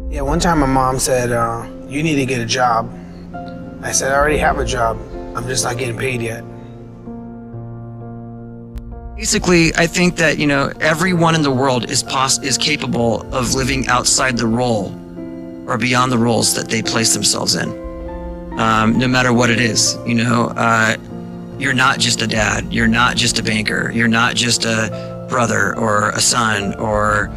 Yeah, one time my mom said, you need to get a job. I said, I already have a job. I'm just not getting paid yet. Basically, I think that, everyone in the world is capable of living outside the role or beyond the roles that they place themselves in. No matter what it is, you're not just a dad, you're not just a banker, you're not just a brother or a son or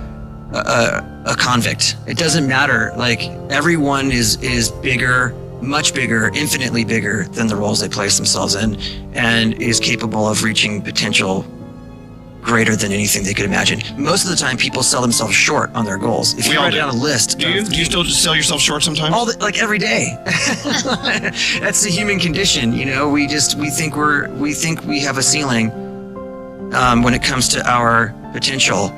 a convict. It doesn't matter. Like, everyone is bigger, much bigger, infinitely bigger than the roles they place themselves in, and is capable of reaching potential greater than anything they could imagine. Most of the time, people sell themselves short on their goals. If you write down a list, do you still just sell yourself short sometimes? Every day. That's the human condition. We think we have a ceiling when it comes to our potential,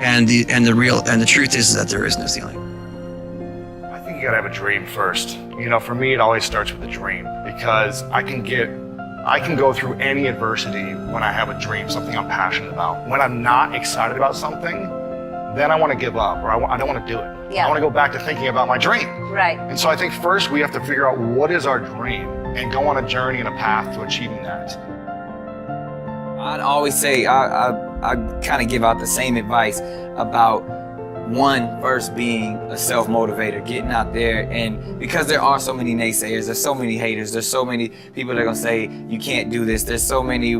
and the truth is that there is no ceiling. I think you gotta have a dream first. For me, it always starts with a dream, because I can go through any adversity when I have a dream, something I'm passionate about. When I'm not excited about something, then I want to give up, or I don't want to do it. Yeah. I want to go back to thinking about my dream. Right. And so I think first we have to figure out what is our dream and go on a journey and a path to achieving that. I'd always say, I kind of give out the same advice about first being a self-motivator, getting out there, and because there are so many naysayers, there's so many haters, there's so many people that are gonna say you can't do this, there's so many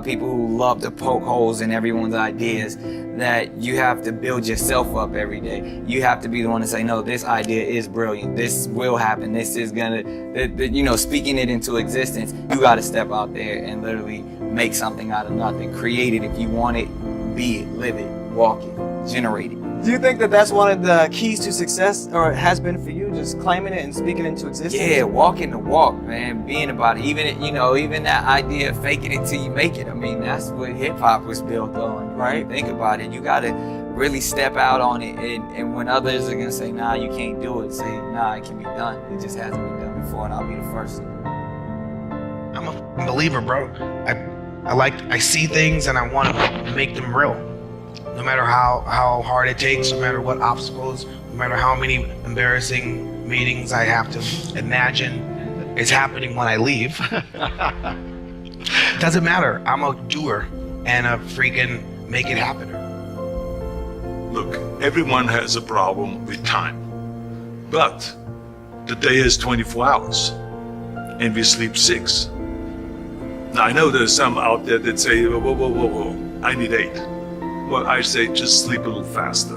people who love to poke holes in everyone's ideas, that you have to build yourself up every day. You have to be the one to say, no, this idea is brilliant, this will happen, this is gonna, speaking it into existence. You gotta step out there and literally make something out of nothing. Create it if you want it, be it, live it, walk it, generate it. Do you think that that's one of the keys to success, or it has been for you, just claiming it and speaking it into existence? Yeah, walking the walk, man, being about it. Even that idea of faking it till you make it. I mean, that's what hip hop was built on, right? Think about it. You gotta really step out on it, and when others are gonna say, nah, you can't do it, say, nah, it can be done. It just hasn't been done before, and I'll be the first. I'm a believer, bro. I see things and I want to make them real. No matter how hard it takes, no matter what obstacles, no matter how many embarrassing meetings I have to imagine it's happening when I leave. Doesn't matter. I'm a doer and a freaking make it happen. Look, everyone has a problem with time, but the day is 24 hours and we sleep 6. Now, I know there's some out there that say, whoa, I need 8. Well, I say just sleep a little faster,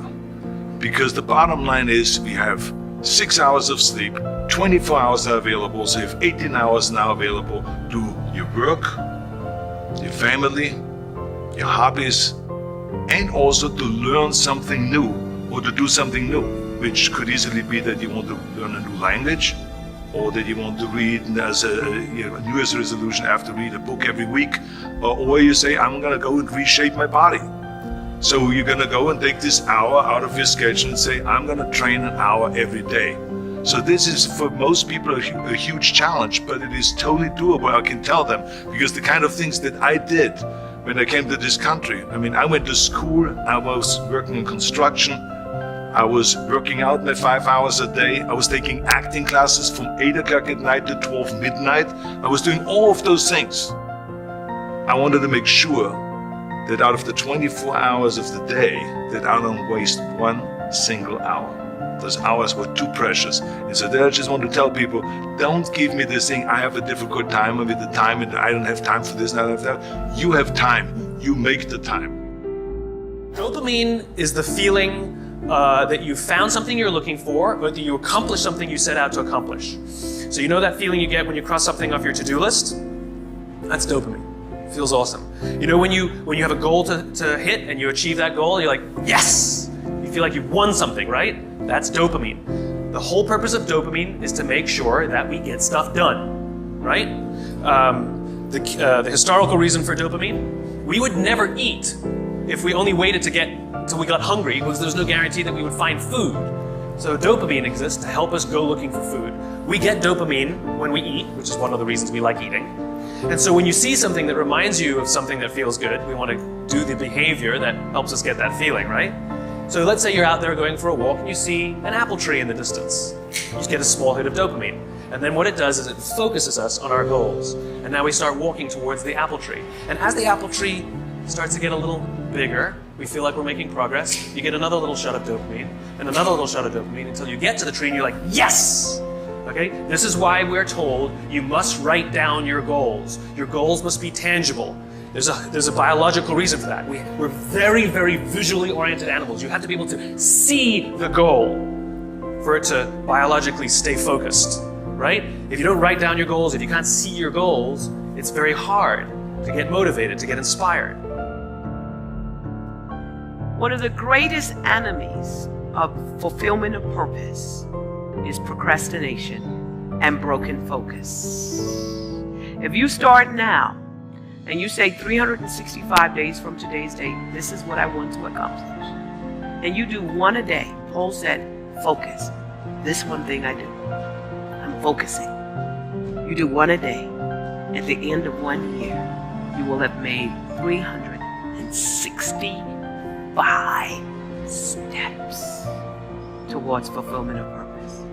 because the bottom line is we have 6 hours of sleep, 24 hours are available, so you have 18 hours now available to do your work, your family, your hobbies, and also to learn something new or to do something new, which could easily be that you want to learn a new language, or that you want to read as a New Year's resolution, I have to read a book every week, or you say, I'm gonna go and reshape my body. So you're gonna go and take this hour out of your schedule and say, I'm gonna train an hour every day. So this is for most people a huge challenge, but it is totally doable, I can tell them, because the kind of things that I did when I came to this country. I mean, I went to school, I was working in construction, I was working out my 5 hours a day, I was taking acting classes from 8 o'clock at night to 12 midnight. I was doing all of those things. I wanted to make sure that out of the 24 hours of the day, that I don't waste one single hour. Those hours were too precious. And so there I just want to tell people, don't give me this thing, I have a difficult time with the time and I don't have time for this and I don't have that. You have time, you make the time. Dopamine is the feeling that you found something you're looking for, or that you accomplished something you set out to accomplish. So you know that feeling you get when you cross something off your to-do list? That's dopamine. It feels awesome. You know when you have a goal to hit and you achieve that goal, you're like, yes! You feel like you've won something, right? That's dopamine. The whole purpose of dopamine is to make sure that we get stuff done, right? The historical reason for dopamine, we would never eat if we only waited until we got hungry, because there's no guarantee that we would find food. So dopamine exists to help us go looking for food. We get dopamine when we eat, which is one of the reasons we like eating. And so when you see something that reminds you of something that feels good, we want to do the behavior that helps us get that feeling, right? So let's say you're out there going for a walk and you see an apple tree in the distance. You just get a small hit of dopamine. And then what it does is it focuses us on our goals. And now we start walking towards the apple tree. And as the apple tree starts to get a little bigger, we feel like we're making progress. You get another little shot of dopamine and another little shot of dopamine until you get to the tree and you're like, yes! Okay? This is why we're told you must write down your goals. Your goals must be tangible. There's a biological reason for that. We're very, very visually oriented animals. You have to be able to see the goal for it to biologically stay focused, right? If you don't write down your goals, if you can't see your goals, it's very hard to get motivated, to get inspired. One of the greatest enemies of fulfillment of purpose is procrastination and broken focus. If you start now and you say 365 days from today's date, this is what I want to accomplish, and you do one a day, Paul said, focus. This one thing I do, I'm focusing. You do one a day. At the end of 1 year, you will have made 365 steps towards fulfillment of purpose.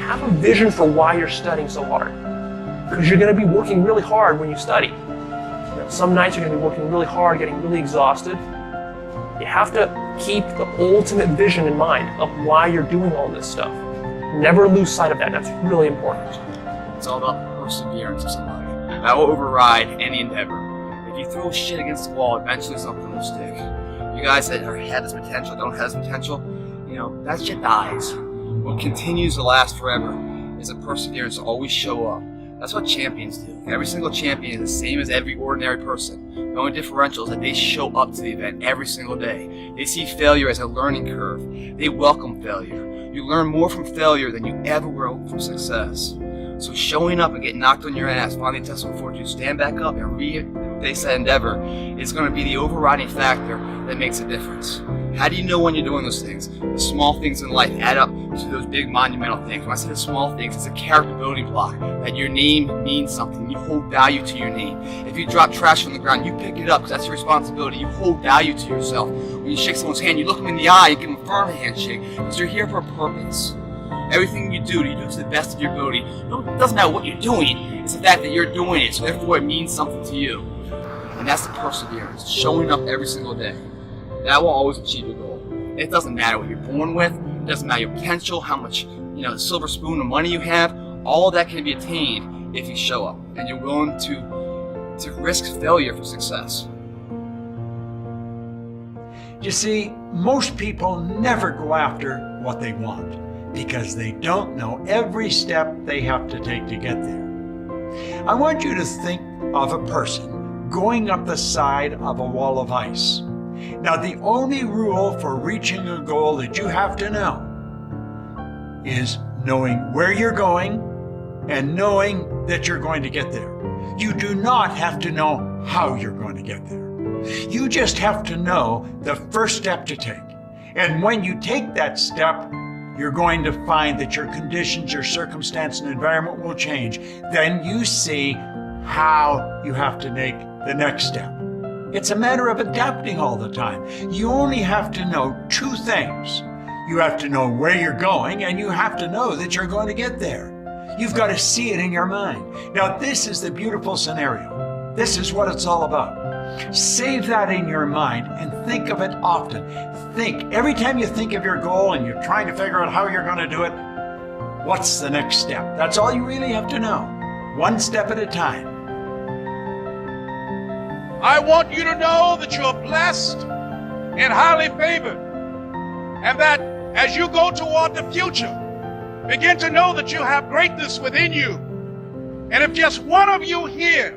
Have a vision for why you're studying so hard. Because you're going to be working really hard when you study. Some nights you're going to be working really hard, getting really exhausted. You have to keep the ultimate vision in mind of why you're doing all this stuff. Never lose sight of that. That's really important. It's all about perseverance of somebody. That will override any endeavor. If you throw shit against the wall, eventually something will stick. You guys that had this potential, don't have this potential, that shit dies. What continues to last forever is a perseverance to always show up. That's what champions do. Every single champion is the same as every ordinary person. The only differential is that they show up to the event every single day. They see failure as a learning curve. They welcome failure. You learn more from failure than you ever will from success. So showing up and getting knocked on your ass, finding intestinal fortitude, stand back up and reface that endeavor is going to be the overriding factor that makes a difference. How do you know when you're doing those things? The small things in life add up to those big monumental things. When I say the small things, it's a character building block. That your name means something. You hold value to your name. If you drop trash on the ground, you pick it up because that's your responsibility. You hold value to yourself. When you shake someone's hand, you look them in the eye and give them a firm handshake because you're here for a purpose. Everything you do to the best of your ability. No, it doesn't matter what you're doing. It's the fact that you're doing it, so therefore it means something to you. And that's the perseverance, showing up every single day. That will always achieve your goal. It doesn't matter what you're born with. It doesn't matter your potential, how much, the silver spoon of money you have. All that can be attained if you show up and you're willing to risk failure for success. You see, most people never go after what they want because they don't know every step they have to take to get there. I want you to think of a person going up the side of a wall of ice. Now, the only rule for reaching a goal that you have to know is knowing where you're going and knowing that you're going to get there. You do not have to know how you're going to get there. You just have to know the first step to take. And when you take that step, you're going to find that your conditions, your circumstance, and environment will change. Then you see how you have to make the next step. It's a matter of adapting all the time. You only have to know two things. You have to know where you're going, and you have to know that you're going to get there. You've got to see it in your mind. Now, this is the beautiful scenario. This is what it's all about. Save that in your mind and think of it often. Think, every time you think of your goal and you're trying to figure out how you're going to do it, what's the next step? That's all you really have to know. One step at a time. I want you to know that you're blessed and highly favored, and that as you go toward the future, begin to know that you have greatness within you. And if just one of you here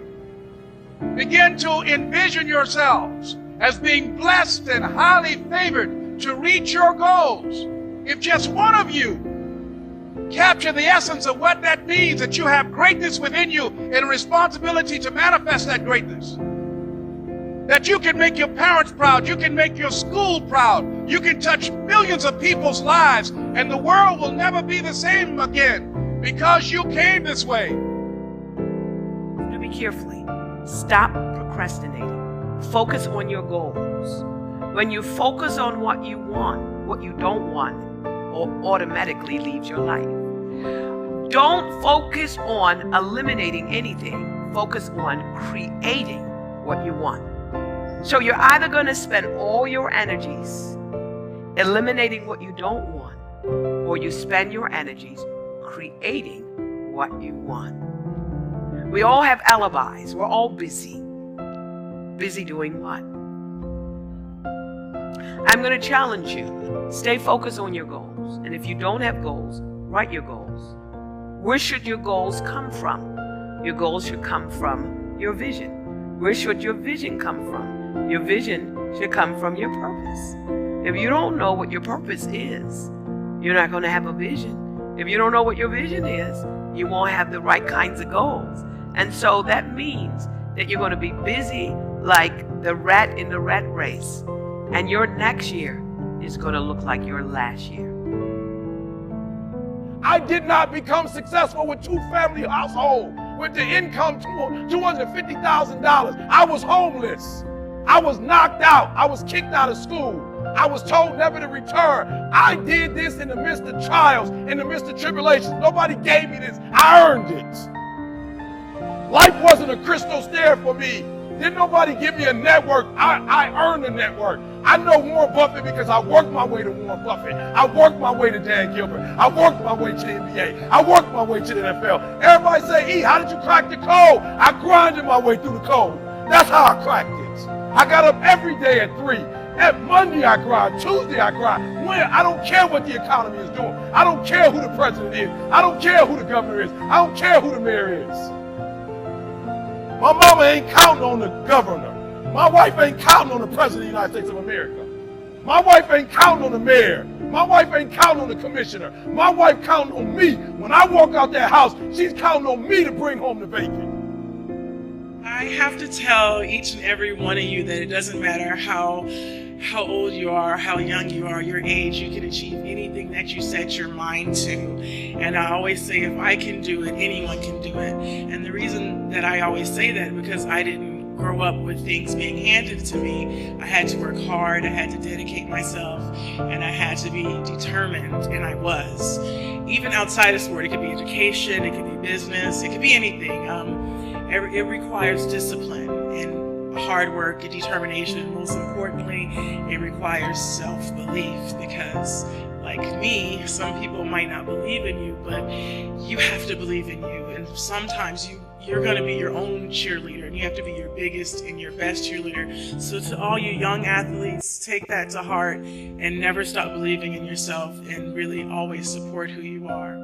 begin to envision yourselves as being blessed and highly favored to reach your goals, if just one of you capture the essence of what that means, that you have greatness within you and a responsibility to manifest that greatness, that you can make your parents proud, you can make your school proud, you can touch millions of people's lives, and the world will never be the same again because you came this way. Do it carefully. Stop procrastinating. Focus on your goals. When you focus on what you want, what you don't want automatically leaves your life. Don't focus on eliminating anything. Focus on creating what you want. So you're either going to spend all your energies eliminating what you don't want, or you spend your energies creating what you want. We all have alibis. We're all busy. Busy doing what? I'm going to challenge you. Stay focused on your goals. And if you don't have goals, write your goals. Where should your goals come from? Your goals should come from your vision. Where should your vision come from? Your vision should come from your purpose. If you don't know what your purpose is, you're not going to have a vision. If you don't know what your vision is, you won't have the right kinds of goals. And so that means that you're going to be busy like the rat in the rat race. And your next year is going to look like your last year. I did not become successful with two-family household with the income $250,000. I was homeless. I was knocked out. I was kicked out of school. I was told never to return. I did this in the midst of trials, in the midst of tribulations. Nobody gave me this. I earned it. Life wasn't a crystal stair for me. Didn't nobody give me a network. I earned a network. I know Warren Buffett because I worked my way to Warren Buffett. I worked my way to Dan Gilbert. I worked my way to the NBA. I worked my way to the NFL. Everybody say, E, how did you crack the code? I grinded my way through the code. That's how I cracked it. I got up every day at 3. At Monday I grind. Tuesday I grind. When? I don't care what the economy is doing. I don't care who the president is. I don't care who the governor is. I don't care who the mayor is. My mama ain't counting on the governor. My wife ain't counting on the president of the United States of America. My wife ain't counting on the mayor. My wife ain't counting on the commissioner. My wife counting on me. When I walk out that house, she's counting on me to bring home the bacon. I have to tell each and every one of you that it doesn't matter how old you are, how young you are, your age, you can achieve anything that you set your mind to. And I always say, if I can do it, anyone can do it. And the reason that I always say that, because I didn't grow up with things being handed to me. I had to work hard, I had to dedicate myself, and I had to be determined, and I was. Even outside of sport, it could be education, it could be business, it could be anything. It requires discipline and hard work and determination. Most importantly, it requires self-belief, because like me, some people might not believe in you, but you have to believe in you. And sometimes you're going to be your own cheerleader, and you have to be your biggest and your best cheerleader. So to all you young athletes, take that to heart and never stop believing in yourself, and really always support who you are.